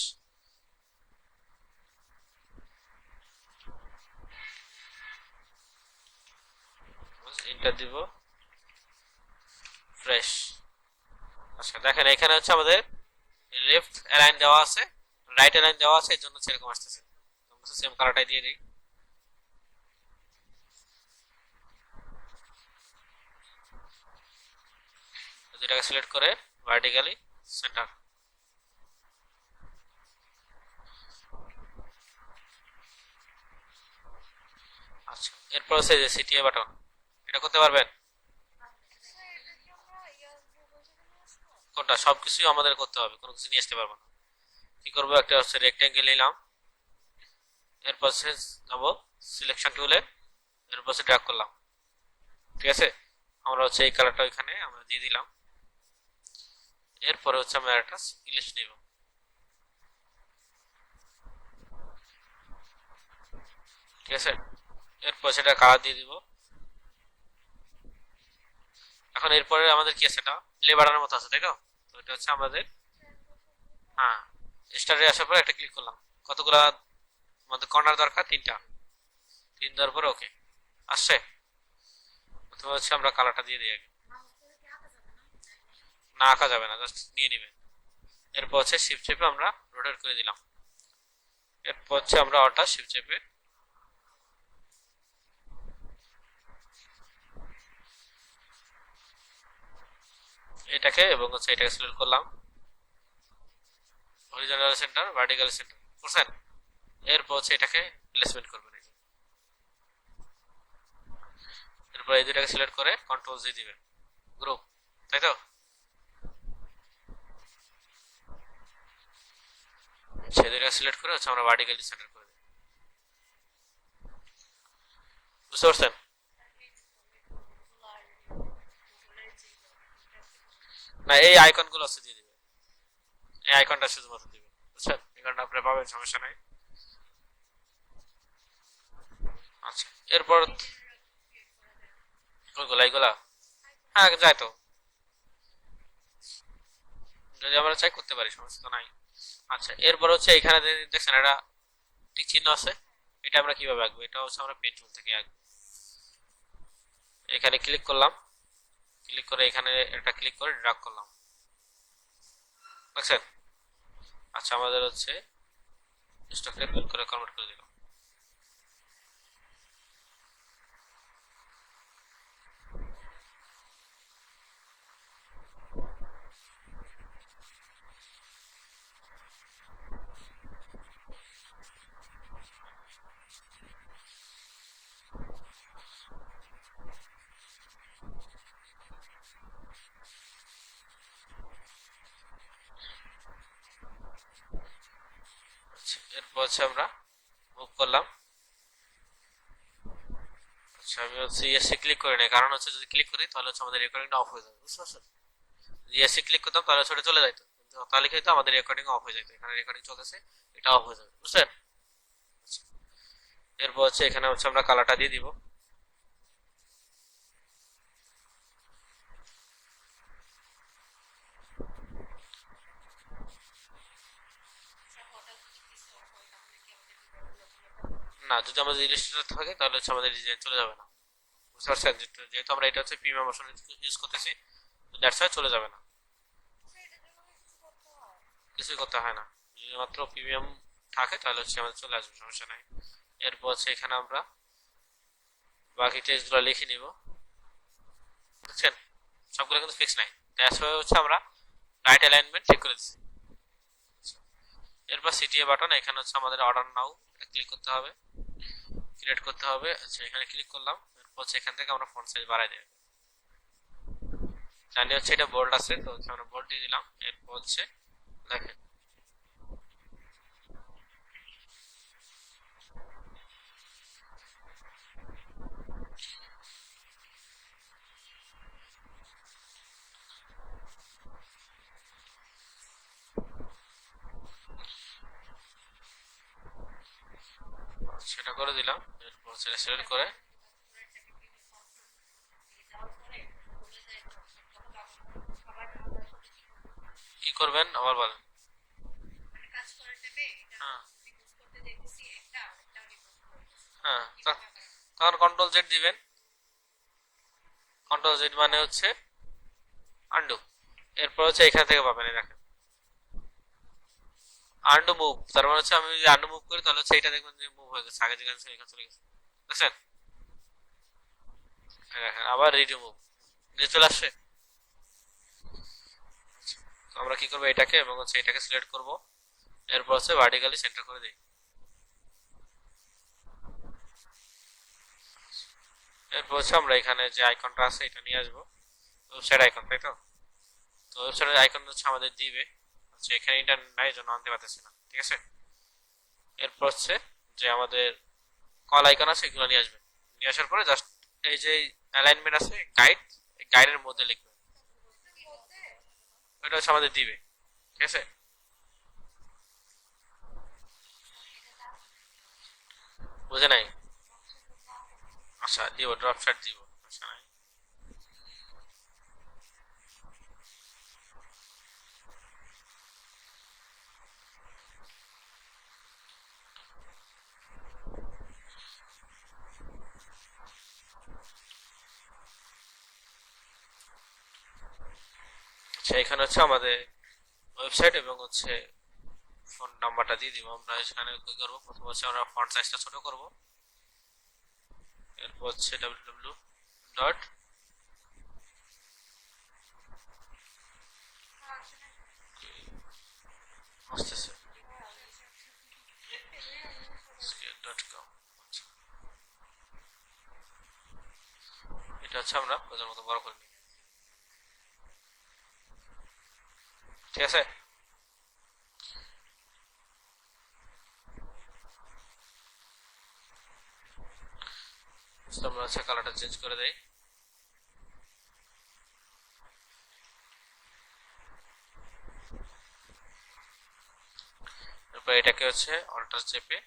এন্টার দিব, ফ্রেশ। আচ্ছা, দেখেন এখানে হচ্ছে আমাদের লেফট অ্যালাইন দেওয়া আছে, রাইট অ্যালাইন দেওয়া আছে, এর জন্য সেরকম আসতেছে। আমরা সেম কালারটাই দিয়ে দিই। দুটাকে সিলেক্ট করে ভার্টিক্যালি সেন্টার। আচ্ছা, এরপর হচ্ছে যে সিটিএ বাটন, এটা করতে পারবেন? কোনটা, সবকিছুই আমাদের করতে হবে, কোনো কিছু নিয়ে আসতে পারবো না। কি করবো, একটা হচ্ছে রেক্টেঙ্গেল নিলাম, এরপর হচ্ছে যাবো সিলেকশন টুলে, এরপর হচ্ছে ড্র্যাগ করলাম। ঠিক আছে? আমরা হচ্ছে এই কালারটা ওইখানে আমরা দিয়ে দিলাম। এরপরে হচ্ছে আমরা একটা ইলিশ নিব। ঠিক আছে? এরপর সেটা কালার দিয়ে দিব। এখন এরপরে আমাদের কি আছে, এটা প্লে বাটনের মতো আছে, তাই তো? তো এটা হচ্ছে আমাদের, হ্যাঁ, স্টারে আসার পরে একটা ক্লিক করলাম। কতগুলা আমাদের কর্নার দরকার, তিনটা। তিন দেওয়ার পরে ওকে আসছে। প্রথমে হচ্ছে আমরা কালারটা দিয়ে দিই আগে, না আঁকা যাবে না, জাস্ট নিয়ে নেবেন। এরপর হচ্ছে শিফট চেপে আমরা রোটেট করে দিলাম। এরপর হচ্ছে আমরা অল্টার শিফট চেপে এটাকে এবং হচ্ছে এটাকে সিলেক্ট করলাম, হরিজন্টাল সেন্টার ভার্টিক্যাল সেন্টার করছেন। এরপর হচ্ছে এটাকে প্লেসমেন্ট করবেন, এরপর এই দুটাকে সিলেক্ট করে কন্ট্রোল জি দিবেন, গ্রুপ, তাই তো? সেই দুটাকে সিলেক্ট করে হচ্ছে আমরা ভার্টিক্যালি সেন্টার করে দিই, বুঝতে পারছেন? না, এই আইকন গুলো হচ্ছে দিয়ে দিবেন, এই আইকনটা শুধুমাত্র দিবেন, বুঝছেন? আইকনটা আপনি পাবেন, সমস্যা নাই। আচ্ছা, এরপর কোনগুলা এইগুলা? হ্যাঁ, যাই তো, যদি আমরা চাই করতে পারি, সমস্যা তো নাই। আচ্ছা, এরপর হচ্ছে এখানে দেখছেন একটা টিক চিহ্ন আছে, এটা আমরা কিভাবে আঁকবো? এটা হচ্ছে আমরা পেন টুল থেকে আঁকবো। এখানে ক্লিক করলাম, ক্লিক করে এখানে এটা ক্লিক করে ড্রাগ করলাম, দেখছেন? আচ্ছা, আমাদের হচ্ছে স্টকটা ক্লিক করে কনভার্ট করে দিলাম। আচ্ছা, এরপর হচ্ছে আমরা মুভ করলাম। আচ্ছা, আমি হচ্ছে ইয়েসে ক্লিক করে নেই, কারণ হচ্ছে যদি ক্লিক করি তাহলে হচ্ছে আমাদের রেকর্ডিংটা অফ হয়ে যাবে, বুঝতে পারছেন? ইয়েসে ক্লিক করতাম তাহলে ছোট চলে যাইতো, কিন্তু তাহলে কিন্তু আমাদের রেকর্ডিং অফ হয়ে যেত, এখানে রেকর্ডিং চলতেছে, এটা অফ হয়ে যাবে, বুঝছেন? আচ্ছা, এরপর হচ্ছে এখানে হচ্ছে আমরা কালারটা দিয়ে দিব। না, যদি আমাদের ইলাস্ট্রেটর থাকে তাহলে হচ্ছে আমাদের ডিজাইন চলে যাবে না, বুঝতে পারছেন? যেহেতু আমরা এটা হচ্ছে প্রিমিয়াম ভার্সন ইউজ করতেছি, দ্যাটস ওয়াই চলে যাবে না, কিছুই করতে হয় না। যদি মাত্র প্রিমিয়াম থাকে তাহলে হচ্ছে আমাদের চলে আসবে, সমস্যা নাই। এরপর হচ্ছে এখানে আমরা বাকি টেক্সটগুলো লিখে নিব, বুঝছেন? সবগুলো কিন্তু ফিক্স নাই, দ্যাটস ওয়াই হচ্ছে আমরা রাইট অ্যালাইনমেন্ট ঠিক করে দিচ্ছি। এরপর সিটিএ বাটন, এখানে হচ্ছে আমাদের অর্ডার নাও, এটা ক্লিক করতে হবে, ক্রিয়েট করতে হবে। আচ্ছা, এখানে ক্লিক করলাম, এরপর হচ্ছে এখান থেকে আমরা ফন্ট সাইজ বাড়াই দেব, জানি হচ্ছে এটা বোল্ড আছে তো হচ্ছে আমরা বোল্ড দিয়ে দিলাম। এরপর হচ্ছে দেখেন, সেটা করে দিলাম। এরপর সেটা সিলেক্ট করে কি করবেন আবার বলেন? হ্যাঁ, হ্যাঁ, তখন কন্ট্রোল জেড দিবেন, কন্ট্রোল জেড মানে হচ্ছে আন্ডু। এরপর হচ্ছে এখান থেকে পাবেন, এই দেখেন আন্ডু মুভ, তার মানে হচ্ছে আমি যদি আন্ডু মুভ করি তাহলে হচ্ছে এটা দেখবেন যে মুভ হয়ে গেছে, আগে যেখানে ছিল এখানে চলে গেছে, দেখছেন? এই দেখেন আবার রিডু মুভ, নিচে চলে আসছে। তো আমরা কি করবো, এটাকে এবং হচ্ছে এটাকে সিলেক্ট করব, এরপর হচ্ছে ভার্টিক্যালি সেন্টার করে দিই। এরপর হচ্ছে আমরা এখানে যে আইকনটা আছে এটা নিয়ে আসবো, ওয়েবসাইট আইকন, তাই তো? তো ওয়েবসাইটের আইকন হচ্ছে আমাদের দিবে, হচ্ছে এখানে ইন্টারনেট নাই জন্য আনতে পারতেছি না, ঠিক আছে? এরপর হচ্ছে যে আমাদের কল আইকন আছে এগুলো নিয়ে আসবেন, নিয়ে আসার পরে জাস্ট এই যে অ্যালাইনমেন্ট আছে গাইড, এই গাইডের মধ্যে লিখবেন, ওটা হচ্ছে আমাদের দিবে, ঠিক আছে? বুঝে নাই? আচ্ছা, দিব, ড্রপ শার্ট দিব, আচ্ছা নাই। আচ্ছা, এখানে হচ্ছে আমাদের ওয়েবসাইট এবং হচ্ছে ফোন নাম্বারটা দিয়ে দিব। আমরা এখানে কি করব, প্রথম হচ্ছে আমরা ফন্ট সাইজটা ছোট করব, এরপর হচ্ছে www ডট আসতেছে scale.com। এটা হচ্ছে আমরা প্রয়োজন মতো বড় করে নিই, ঠিক আছে। আমরা হচ্ছে কালারটা চেঞ্জ করে দেই। এরপর এটাকে হচ্ছে অল্টার চেপে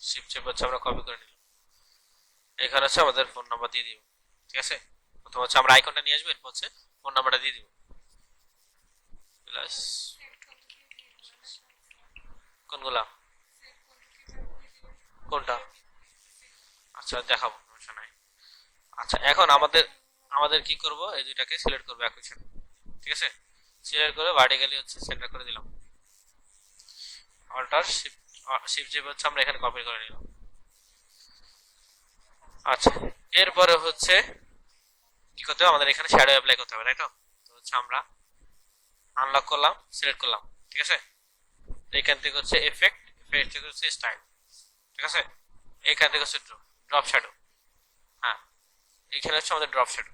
শিফট চেপে হচ্ছে আমরা কপি করে নিলাম। এখানে হচ্ছে আমাদের ফোন নাম্বার দিয়ে দিব, ঠিক আছে। প্রথম হচ্ছে আমরা আইকনটা নিয়ে আসবো, এরপর হচ্ছে ফোন নাম্বারটা দিয়ে দিব। প্লাস কোনগুলা, কোনটা? আচ্ছা দেখাবো, সমস্যা নাই। আচ্ছা এখন আমাদের আমাদের কি করব, এই দুইটাকে সিলেক্ট করব একই সাথে, ঠিক আছে। সিলেক্ট করে ভার্টিক্যালি হচ্ছে সেন্টার করে দিলাম, অল্টার শিফট শিফট চেপে হচ্ছে আমরা এখানে কপি করে নিলাম। আচ্ছা এরপরে হচ্ছে কি করতে হবে, আমাদের এখানে শ্যাডো অ্যাপ্লাই করতে হবে, তাই তো। তো হচ্ছে আমরা আনলক করলাম, সিলেক্ট করলাম, ঠিক আছে। এখান থেকে হচ্ছে এফেক্ট, এফেক্ট থেকে হচ্ছে স্টাইল, ঠিক আছে। এখান থেকে হচ্ছে ড্রপ শ্যাডো, হ্যাঁ এখানে হচ্ছে আমাদের ড্রপ শ্যাডো,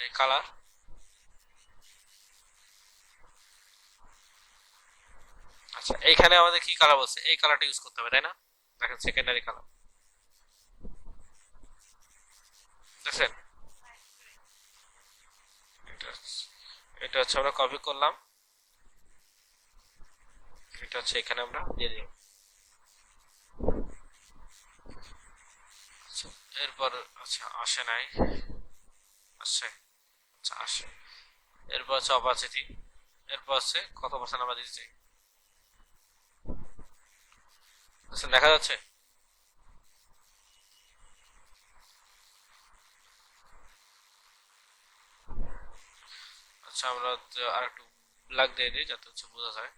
এই কালার। আচ্ছা এইখানে আমাদের কি কালার বলছে, এই কালারটা ইউজ করতে হবে, তাই না। দেখেন সেকেন্ডারি কালার, দেখছেন। এটা এটা হচ্ছে আমরা কপি করলাম, এটা হচ্ছে এখানে আমরা দিয়ে দিই। আচ্ছা এরপর আচ্ছা আসে নাই, আসছে, আচ্ছা আসে। এরপর হচ্ছে অপাসিটি, এরপর হচ্ছে কত পার্সেন্ট আমরা দিতে চাই, আচ্ছা দেখা যাচ্ছে। আচ্ছা আমরা আর একটু ব্ল্যাক দিয়ে দিই যাতে হচ্ছে বোঝা যায়।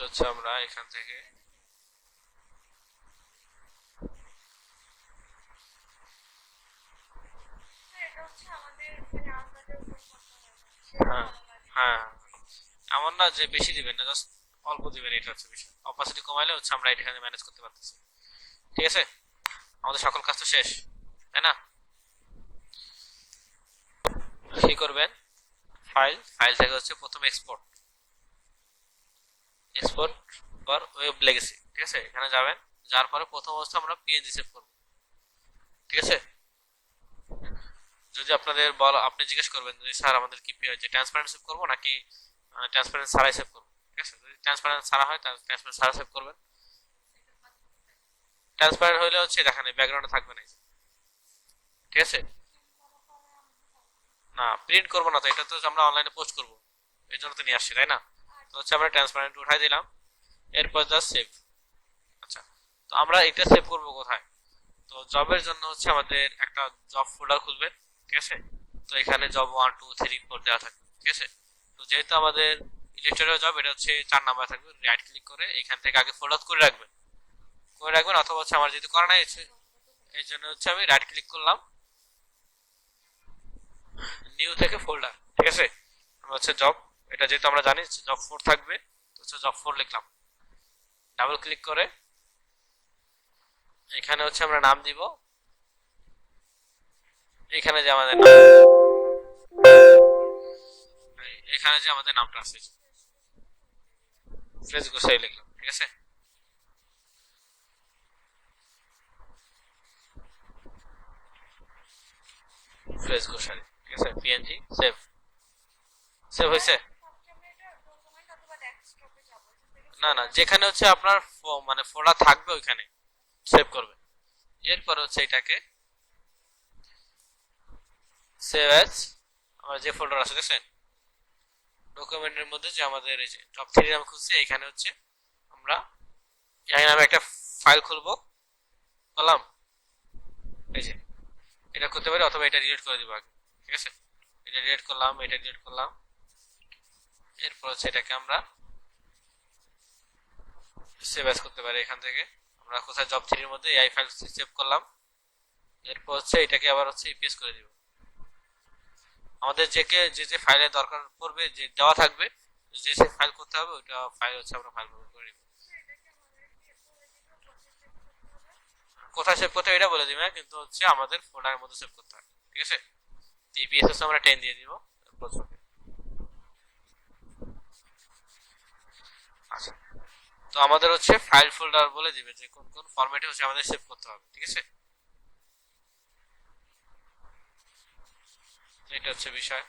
হচ্ছে আমরা এখান থেকে হ্যাঁ হ্যাঁ এমন না যে বেশি দিবেন না, জাস্ট অল্প দিবেন, এটা হচ্ছে বিষয়। অপাসিটি কমাইলে হচ্ছে আমরা এখানে ম্যানেজ করতে পারতেছি, ঠিক আছে। আমাদের সকল কাজ তো শেষ, তাই না। কি করবেন, ফাইল, ফাইল থেকে হচ্ছে প্রথম export, export for web legacy, ঠিক আছে। এখানে যাবেন, যার পরে প্রথম অবস্থা আমরা পিএনজি সেভ করব, ঠিক আছে। যদি আপনাদের বল, আপনি জিজ্ঞেস করবেন যে স্যার আমাদের কি যে ট্রান্সপারেন্ট সেভ করবো নাকি ট্রান্সপারেন্ট ছাড়াই সেভ করবো, ঠিক আছে। যদি ট্রান্সপারেন্ট ছাড়া হয় তাহলে ট্রান্সপারেন্ট ছাড়া সেভ করবেন। ট্রান্সপারেন্ট হইলে হচ্ছে দেখেন ব্যাকগ্রাউন্ডে থাকবে না, ঠিক আছে। না প্রিন্ট করবো না তো, এটা তো আমরা অনলাইনে পোস্ট করবো, এই জন্য তো নিয়ে আসছি, তাই না। তো হচ্ছে আমরা ট্রান্সপারেন্ট উঠাই দিলাম, এরপর জাস্ট সেভ। আচ্ছা তো আমরা এটা সেভ করবো কোথায়, তো জবের জন্য হচ্ছে আমাদের একটা জব ফোল্ডার খুলবেন, ঠিক আছে। তো এখানে জব 1 2 3 4 দেওয়া থাকবে, ঠিক আছে। তো যেহেতু আমাদের ইলেকট্রিক্যাল জব, এটা হচ্ছে 4 নাম্বার থাকবে, রাইট ক্লিক করে এখান থেকে আগে ফোল্ডার করে রাখবেন অথবা হচ্ছে আমার যদি করা নাই হচ্ছে, এই জন্য হচ্ছে আমি রাইট ক্লিক করলাম, নিউ থেকে ফোল্ডার, ঠিক আছে। আমরা হচ্ছে জব, এটা যেহেতু আমরা জানি জব 4 থাকবে, তো হচ্ছে জব 4 লিখলাম, ডাবল ক্লিক করে এখানে হচ্ছে আমরা নাম দিব, এখানে যে আমাদের নাম, এখানে যে আমাদের নামটা আছে ফ্রেজ গোসাই লিখলাম, ঠিক আছে। ফ্রেজ গোসাই, ঠিক আছে। পিএনজি সেভ, সেভ হয়েছে। না না যেখানে হচ্ছে আপনার মানে ফোল্ডার থাকবে ওইখানে সেভ করবে। এরপর হচ্ছে এটাকে সেভ অ্যাজ, আমার যে ফোল্ডার আছে দেখছেন ডকুমেন্টের মধ্যে যে আমাদের এই যে টপ 3 নাম খুলছে, এখানে হচ্ছে আমরা এই নামে একটা ফাইল খুলবো, বললাম এই যে এটা করতে পারি, অথবা এটা ডিলিট করে দিব আগে। ঠিক আছে, এটা ডিলিট করলাম, এটা ডিলিট করলাম। এরপর হচ্ছে এটাকে আমরা সেভ অ্যাজ করতে পারি। এখান থেকে আমরা কোথায় জব থ্রির মধ্যে এই ফাইল সেভ করলাম। এরপর হচ্ছে এটাকে আবার হচ্ছে ইপিএস করে দিব। আমাদের যে ফাইলের দরকার পড়বে, যে দেওয়া থাকবে, যে ফাইল করতে হবে, ওইটা ফাইল হচ্ছে আমরা ফাইল করে দিব। কোথায় সেভ করতে হবে এটা বলে দিবে, কিন্তু হচ্ছে আমাদের ফোল্ডারের মধ্যে সেভ করতে হবে। ঠিক আছে, ইপিএস হচ্ছে আমরা 10 দিয়ে দিব। আচ্ছা, তো আমাদের হচ্ছে ফাইল ফোল্ডার বলে দিবে যে কোন কোন ফরম্যাটে হচ্ছে আমাদের সেভ করতে হবে। ঠিক আছে, এটা হচ্ছে বিষয়।